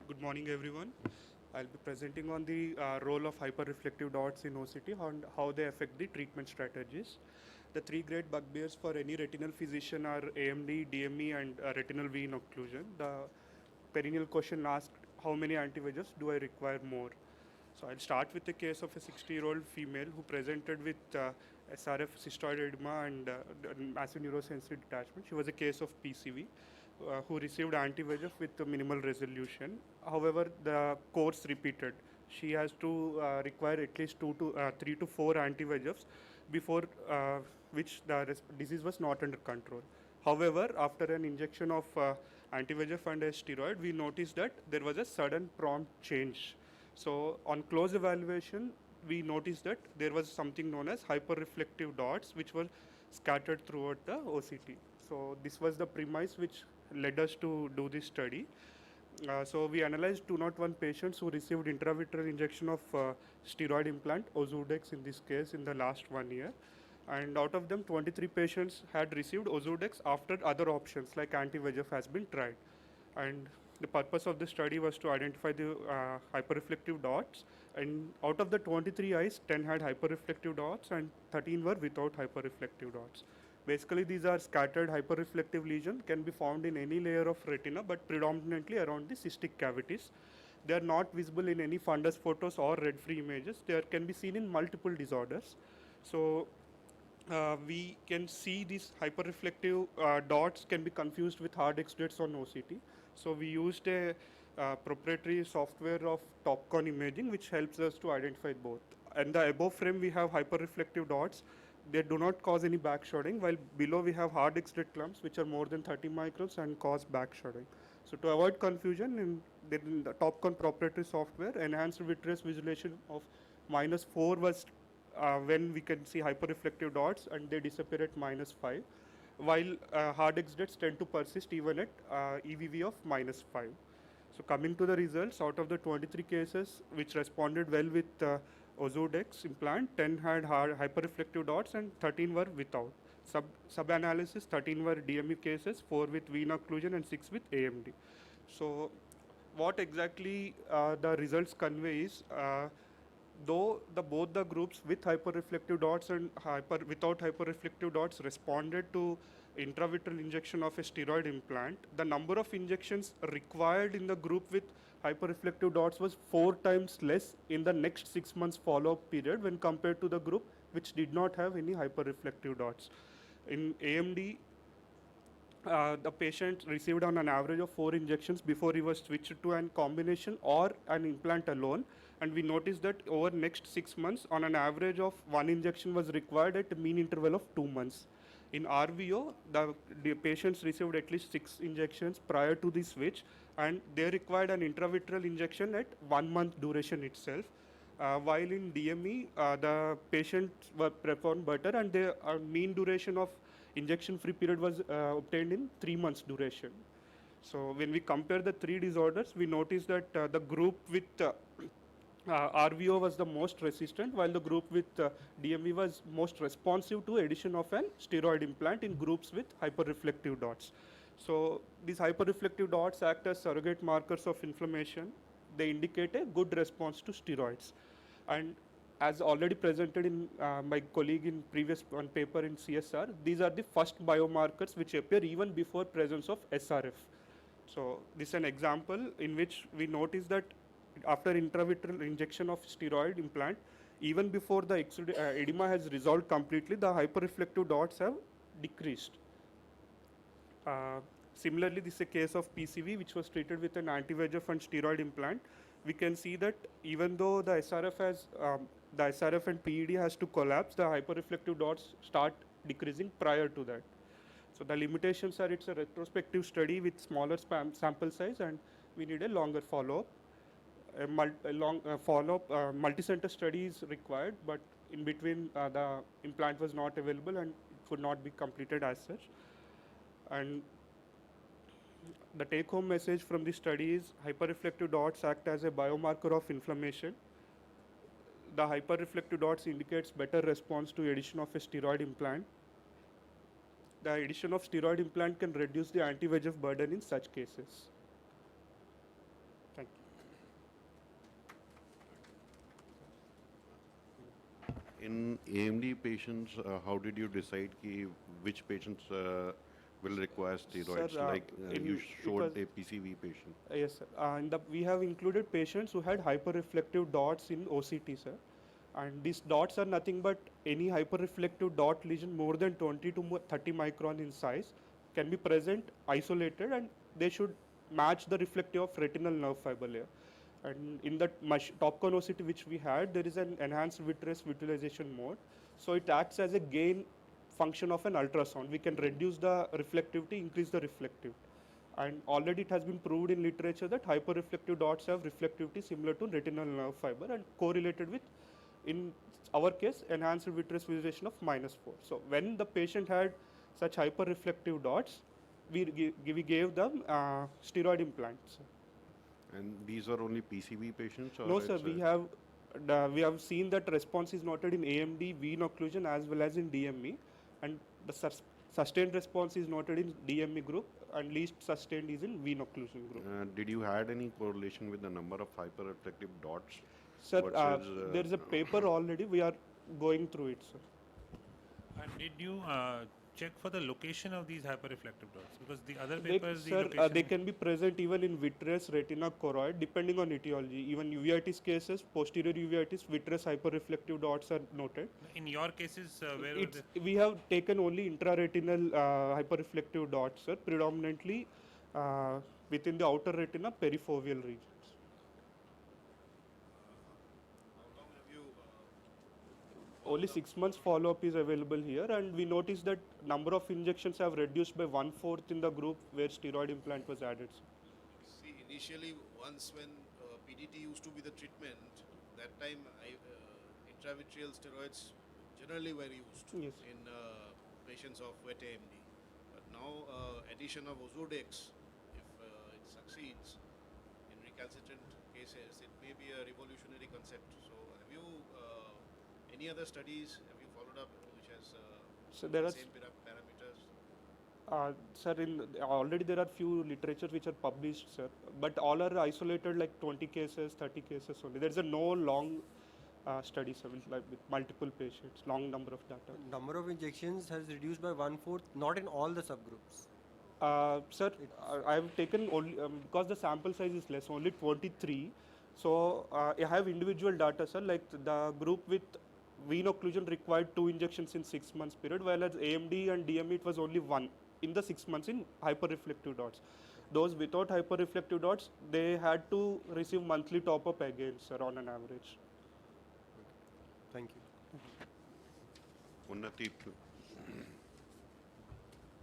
Good morning, everyone. I'll be presenting on the role of hyperreflective dots in OCT and how they affect the treatment strategies. The three great bugbears for any retinal physician are AMD, DME, and retinal vein occlusion. The perennial question asked, how many anti-VEGFs do I require more? So I'll start with the case of a 60-year-old female who presented with SRF cystoid edema and massive neurosensory detachment. She was a case of PCV who received anti-VEGF with minimal resolution. However, the course repeated. She has to require at least 3 to 4 anti-VEGFs before which the disease was not under control. However, after an injection of anti-VEGF and a steroid, we noticed that there was a sudden prompt change. So on close evaluation, we noticed that there was something known as hyperreflective dots which were scattered throughout the OCT. So this was the premise which led us to do this study. So we analyzed 201 patients who received intravitreal injection of steroid implant, Ozurdex in this case, in the last 1 year. And out of them, 23 patients had received Ozurdex after other options like anti-VEGF has been tried. And the purpose of the study was to identify the hyperreflective dots. And out of the 23 eyes, 10 had hyperreflective dots and 13 were without hyperreflective dots. Basically, these are scattered hyperreflective lesions, can be found in any layer of retina, but predominantly around the cystic cavities. They are not visible in any fundus photos or red-free images. They can be seen in multiple disorders. So we can see these hyperreflective dots can be confused with hard exudates on OCT. So we used a proprietary software of TopCon imaging which helps us to identify both. And the above frame we have hyperreflective dots. They do not cause any backshading, while below we have hard exudate clumps which are more than 30 microns and cause backshading. So to avoid confusion, in the TopCon proprietary software, enhanced vitreous visualization of -4 was when we can see hyperreflective dots and they disappear at -5, while hard exudates tend to persist even at EVV of -5. So coming to the results, out of the 23 cases which responded well with Ozurdex implant, 10 had hyperreflective dots and 13 were without. Sub-analysis, 13 were DME cases, 4 with vein occlusion and 6 with AMD. So what exactly the results convey is, though both the groups with hyperreflective dots and without hyperreflective dots responded to intravitreal injection of a steroid implant, the number of injections required in the group with hyperreflective dots was 4 times less in the next 6 months follow-up period when compared to the group which did not have any hyperreflective dots. In AMD, the patient received on an average of 4 injections before he was switched to a combination or an implant alone, and we noticed that over next 6 months on an average of 1 injection was required at a mean interval of 2 months. In RVO, the patients received at least 6 injections prior to the switch, and they required an intravitreal injection at 1 month duration itself. While in DME, the patients were performed better and their mean duration of injection-free period was obtained in 3 months duration. So when we compare the 3 disorders, we notice that the group with RVO was the most resistant, while the group with DME was most responsive to addition of an steroid implant in groups with hyperreflective dots. So these hyperreflective dots act as surrogate markers of inflammation. They indicate a good response to steroids. And as already presented in my colleague in previous one paper in CSR, these are the first biomarkers which appear even before presence of SRF. So this is an example in which we notice that after intravitreal injection of steroid implant, even before the edema has resolved completely, the hyperreflective dots have decreased. Similarly, this is a case of PCV which was treated with an anti-VEGF and steroid implant. We can see that even though the SRF and PED has to collapse, the hyperreflective dots start decreasing prior to that. So the limitations are it's a retrospective study with smaller sample size and we need a longer follow-up. A long follow-up multi-center study is required, but in between the implant was not available and it could not be completed as such. And the take-home message from this study is hyperreflective dots act as a biomarker of inflammation. The hyperreflective dots indicates better response to addition of a steroid implant. The addition of steroid implant can reduce the anti-VEGF burden in such cases. Thank you. In AMD patients, how did you decide which patients will require steroids? Sir, Like you it showed was a PCV patient. yes, sir. We have included patients who had hyperreflective dots in OCT, sir. And these dots are nothing but any hyperreflective dot lesion more than 20 to 30 micron in size can be present isolated, and they should match the reflective of retinal nerve fiber layer. And in that TopCon OCT which we had, there is an enhanced vitreous visualization mode. So it acts as a gain function of an ultrasound. We can reduce the reflectivity, increase the reflectivity. And already it has been proved in literature that hyperreflective dots have reflectivity similar to retinal nerve fiber and correlated with, in our case, enhanced vitreous visualization of -4. So when the patient had such hyperreflective dots, we gave them steroid implants. And these are only PCV patients, or No, sir. We have seen that response is noted in AMD, vein occlusion as well as in DME, and the sustained response is noted in DME group, and least sustained is in vein occlusion group. did you had any correlation with the number of hyperreflective dots? Sir, there is a paper already. We are going through it, sir. And did you check for the location of these hyperreflective dots? Because the other papers, They can be present even in vitreous, retina, choroid, depending on etiology. Even uveitis cases, posterior uveitis, vitreous hyperreflective dots are noted. In your cases, where were they? We have taken only intraretinal hyperreflective dots, sir, predominantly within the outer retina, perifoveal regions. Only 6 months follow-up is available here, and we noticed that number of injections have reduced by 1/4 in the group where steroid implant was added. See, initially, once when PDT used to be the treatment, that time intravitreal steroids generally were used in patients of wet AMD. But now, addition of Ozurdex, if it succeeds in recalcitrant cases, it may be a revolutionary concept. So, have you any other studies have you followed up which has the same parameters? Sir, already there are few literature which are published, sir, but all are isolated, like 20 cases, 30 cases only. There is no long study, sir, with multiple patients, long number of data. Number of injections has reduced by 1/4, not in all the subgroups. Sir, I have taken only because the sample size is less, only 23. So I have individual data, sir, like the group with vein occlusion required 2 injections in 6 months period, while as AMD and DME it was only 1 in the 6 months in hyperreflective dots. Those without hyperreflective dots, they had to receive monthly top-up again, sir, on an average. Thank you. Unnati,